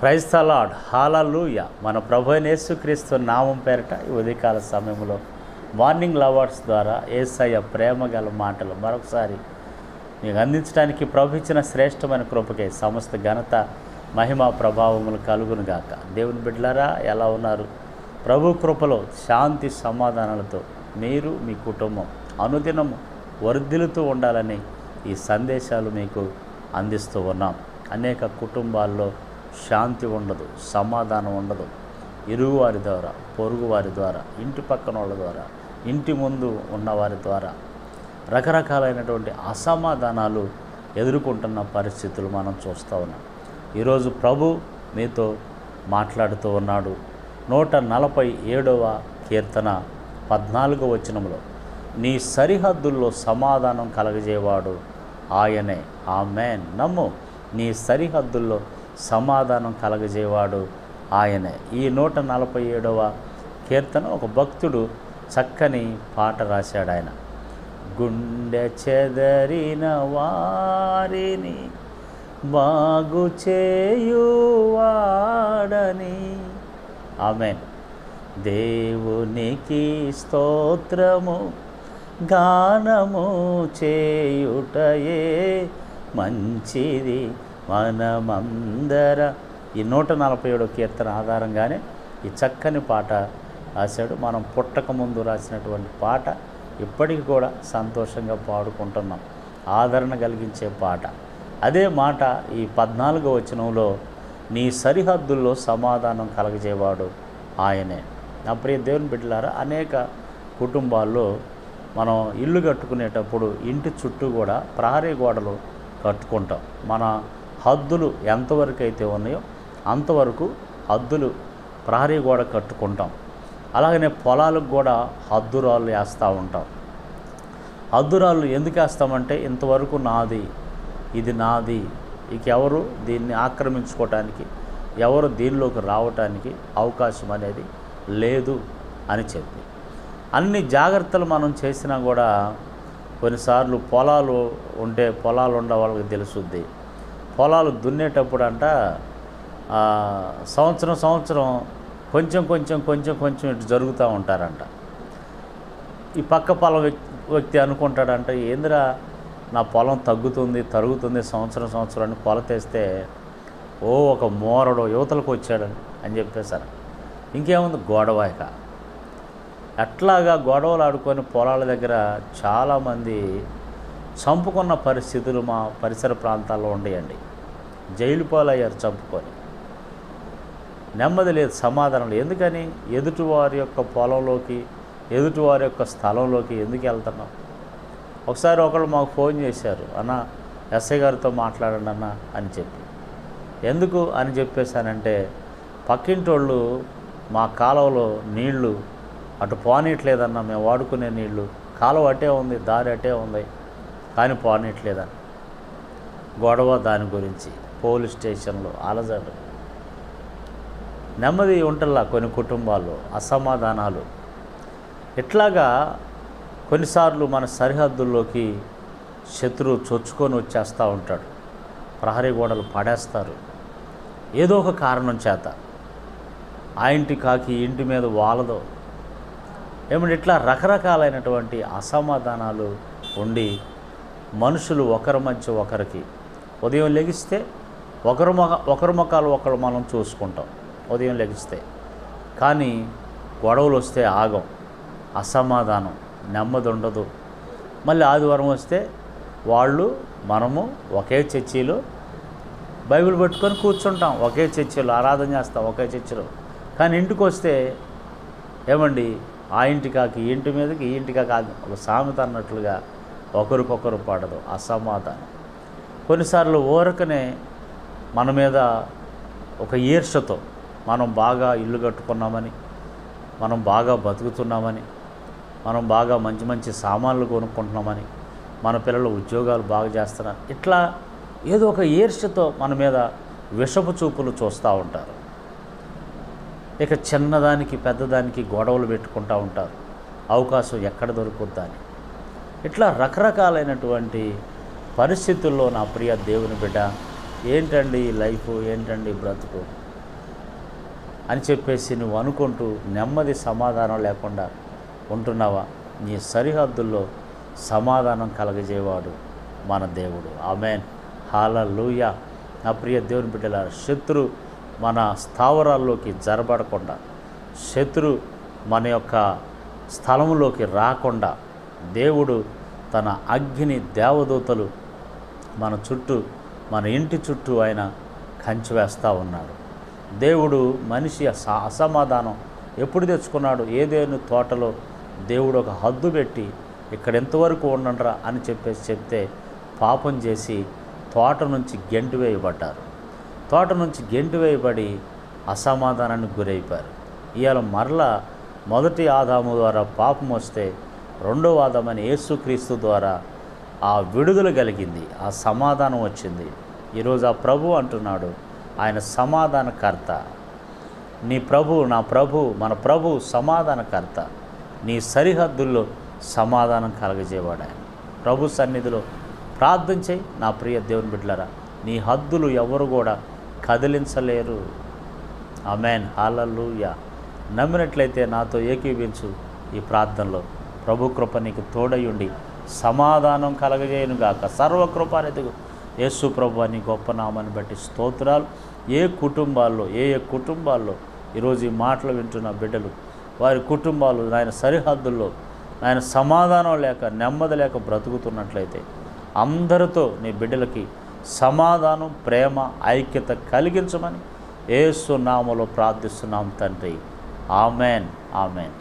Praise the lord, హల్లెలూయా. మన ప్రభు అయిన యేసుక్రీస్తు నామం పేరిట ఈ ఉదయకాల సమయంలో మార్నింగ్ లవర్స్ ద్వారా యేసయ్య ప్రేమ గల మాటలు మరొకసారి మీకు అందించడానికి ప్రభు ఇచ్చిన శ్రేష్టమైన కృపకే సమస్త ఘనత మహిమ ప్రభావములు కలుగును గాక. దేవుని బిడ్డలారా, ఎలా ఉన్నారు? ప్రభు కృపలో శాంతి సమాధానాలతో మీరు మీ కుటుంబం అనుదినము వర్ధిల్లుతూ ఉండాలని ఈ సందేశాలు మీకు అందిస్తూ ఉన్నాం. అనేక కుటుంబాల్లో శాంతి ఉండదు, సమాధానం ఉండదు. ఇరుగువారి ద్వారా, పొరుగువారి ద్వారా, ఇంటి పక్కన వాళ్ళ ద్వారా, ఇంటి ముందు ఉన్నవారి ద్వారా రకరకాలైనటువంటి అసమాధానాలు ఎదుర్కొంటున్న పరిస్థితులు మనం చూస్తూ ఉన్నాం. ఈరోజు ప్రభు మీతో మాట్లాడుతూ ఉన్నాడు. 147వ కీర్తన 14వ వచనంలో, నీ సరిహద్దుల్లో సమాధానం కలగజేవాడు ఆయనే. ఆమేన్. నమ్ము, నీ సరిహద్దుల్లో సమాధానం కలగజేవాడు ఆయనే. ఈ 147వ కీర్తన ఒక భక్తుడు చక్కని పాట రాశాడు. ఆయన గుండె చెదరిన వారిని బాగు చేయువాడని. ఆమేన్. దేవునికి స్తోత్రము గానము చేయుటయే మంచిది మనమందర. ఈ 147వ కీర్తన ఆధారంగానే ఈ చక్కని పాట రాశాడు. మనం పుట్టక ముందు రాసినటువంటి పాట ఇప్పటికి కూడా సంతోషంగా పాడుకుంటున్నాం. ఆదరణ కలిగించే పాట. అదే మాట ఈ 14వ వచనంలో, నీ సరిహద్దుల్లో సమాధానం కలగజేవాడు ఆయనే. నా ప్రియ దేవుని బిడ్డలారా, అనేక కుటుంబాల్లో మనం ఇల్లు కట్టుకునేటప్పుడు ఇంటి చుట్టూ కూడా ప్రహరీ గోడలు కట్టుకుంటాం. మన హద్దులు ఎంతవరకు అయితే ఉన్నాయో అంతవరకు హద్దులు ప్రహరీ గోడ కట్టుకుంటాం. అలాగనే పొలాలకు కూడా హద్దురాళ్ళు వేస్తూ ఉంటాం. హద్దురాళ్ళు ఎందుకు వేస్తామంటే, ఇంతవరకు నాది, ఇది నాది, ఇక ఎవరు దీన్ని ఆక్రమించుకోవటానికి, ఎవరు దీనిలోకి రావటానికి అవకాశం అనేది లేదు అని చెప్పి అన్ని జాగ్రత్తలు మనం చేసినా కూడా కొన్నిసార్లు పొలాలు ఉంటే, పొలాలు ఉండే వాళ్ళకి తెలుసుద్ది. పొలాలు దున్నేటప్పుడు అంట సంవత్సరం కొంచెం ఇటు జరుగుతూ ఉంటారంట. ఈ పక్క పొలం వ్యక్తి అనుకుంటాడంట, ఏందిరా నా పొలం తరుగుతుంది సంవత్సరం అని కొలతేస్తే, ఓ ఒక మోరడు యువతలకు వచ్చాడని అని చెప్పేశారు. ఇంకేముంది, గొడవక. అట్లాగా గొడవలు ఆడుకొని పొలాల దగ్గర చాలామంది చంపుకున్న పరిస్థితులు మా పరిసర ప్రాంతాల్లో ఉండేయండి. జైలు పాలయ్యారు చంపుకొని. నెమ్మది లేదు, సమాధానం లేదు. ఎందుకని? ఎదుటివారి యొక్క పొలంలోకి, ఎదుటివారి యొక్క స్థలంలోకి ఎందుకు వెళ్తున్నాం? ఒకసారి ఒకళ్ళు మాకు ఫోన్ చేశారు, అన్న ఎస్ఐ గారితో మాట్లాడండి అన్న అని చెప్పి. ఎందుకు అని చెప్పేశానంటే, పక్కింటి వాళ్ళు మా కాలువలో నీళ్లు అటు పోనీయట్లేదన్న, మేము వాడుకునే నీళ్లు, కాలువ అటే ఉంది, దారి అటే ఉంది, కానీ పోనీయట్లేదని గొడవ. దాని గురించి పోలీస్ స్టేషన్లో అలజడు. నెమ్మది ఉంటల్లా కొన్ని కుటుంబాల్లో అసమాధానాలు. ఇట్లాగా కొన్నిసార్లు మన సరిహద్దుల్లోకి శత్రువు చొచ్చుకొని వచ్చేస్తూ ఉంటాడు. ప్రహరీ గోడలు పడేస్తారు ఏదో ఒక కారణం చేత. ఆ ఇంటి కాకి ఇంటి మీద వాలదో ఏమంటే, ఇట్లా రకరకాలైనటువంటి అసమాధానాలు ఉండి మనుషులు ఒకరి మధ్య ఒకరికి, ఉదయం లెగిస్తే ఒకరి ముఖాలు ఒకరు మనం చూసుకుంటాం ఉదయం లెగిస్తే, కానీ గొడవలు వస్తే ఆగం, అసమాధానం, నెమ్మది ఉండదు. మళ్ళీ ఆదివారం వస్తే వాళ్ళు మనము ఒకే చర్చిలో బైబిల్ పట్టుకొని కూర్చుంటాం, ఒకే చర్చిలో ఆరాధన చేస్తాం, ఒకే చర్చిలో. కానీ ఇంటికి వస్తే ఏమండి, ఆ ఇంటి కాకి ఇంటి మీదకి, ఈ ఇంటి కాకి ఒక సామెత అన్నట్లుగా ఒకరికొకరు పడదు, అసమాధానం. కొన్నిసార్లు ఊరకనే మన మీద ఒక ఈర్ష్యతో, మనం బాగా ఇల్లు కట్టుకున్నామని, మనం బాగా బతుకుతున్నామని, మనం బాగా మంచి సామాన్లు కొనుక్కుంటున్నామని, మన పిల్లలు ఉద్యోగాలు బాగా చేస్తున్నారు, ఇట్లా ఏదో ఒక ఈర్ష్యతో మన మీద విషపు చూపులు చూస్తూ ఉంటారు. ఇక చిన్నదానికి పెద్దదానికి గొడవలు పెట్టుకుంటూ ఉంటారు, అవకాశం ఎక్కడ దొరుకుద్దా అని. ఇట్లా రకరకాలైనటువంటి పరిస్థితుల్లో నా ప్రియ దేవుని బిడ్డ, ఏంటండి లైఫ్, ఏంటండి బ్రతుకు, అని చెప్పేసి నువ్వు అనుకుంటూ నెమ్మది సమాధానం లేకుండా ఉంటున్నావా? నీ సరిహద్దుల్లో సమాధానం కలగజేవాడు మన దేవుడు. ఆమేన్, హల్లెలూయా. నా ప్రియ దేవుని బిడ్డలారా, శత్రు మన స్థావరాల్లోకి జరబడకుండా, శత్రు మన యొక్క స్థలంలోకి రాకుండా దేవుడు తన అగ్ని దేవదూతలు మన చుట్టూ, మన ఇంటి చుట్టూ ఆయన కంచి వేస్తూ ఉన్నాడు. దేవుడు మనిషి అసమాధానం ఎప్పుడు తెచ్చుకున్నాడు? ఏదేను తోటలో దేవుడు ఒక హద్దు పెట్టి ఇక్కడ ఎంతవరకు ఉండండిరా అని చెప్తే పాపం చేసి తోట నుంచి గెంటు వేయబడ్డారు. తోట నుంచి గెంటు వేయబడి అసమాధానానికి గురైపోయారు. ఇవాళ మరలా మొదటి ఆదాము ద్వారా పాపం వస్తే రెండవ ఆదామని యేసుక్రీస్తు ద్వారా ఆ విడుదల కలిగింది, ఆ సమాధానం వచ్చింది. ఈరోజు ఆ ప్రభు అంటున్నాడు, ఆయన సమాధానకర్త. నీ ప్రభు, నా ప్రభు, మన ప్రభు సమాధానకర్త. నీ సరిహద్దుల్లో సమాధానం కలగజేవాడు ఆయన. ప్రభు సన్నిధిలో ప్రార్థన చేయి నా ప్రియ దేవుని బిడ్డలారా. నీ హద్దులు ఎవరు కూడా కదిలించలేరు. ఆమేన్, హల్లెలూయా. నమ్మినట్లయితే నాతో ఏకీవించు ఈ ప్రార్థనలో. ప్రభు కృప నీకు తోడయుండి సమాధానం కలగజేయునుగాక. సర్వకృపానిధిగు యేసు ప్రభు అని గొప్ప నామాన్ని బట్టి స్తోత్రాలు. ఏ కుటుంబాల్లో ఈరోజు ఈ మాటలు వింటున్న బిడ్డలు, వారి కుటుంబాలు ఆయన సరిహద్దుల్లో ఆయన సమాధానం లేక, నెమ్మది లేక బ్రతుకుతున్నట్లయితే అందరితో నీ బిడ్డలకి సమాధానం, ప్రేమ, ఐక్యత కలిగించమని యేసు నామములో ప్రార్థిస్తున్నాం తండ్రి. ఆమేన్, ఆమేన్.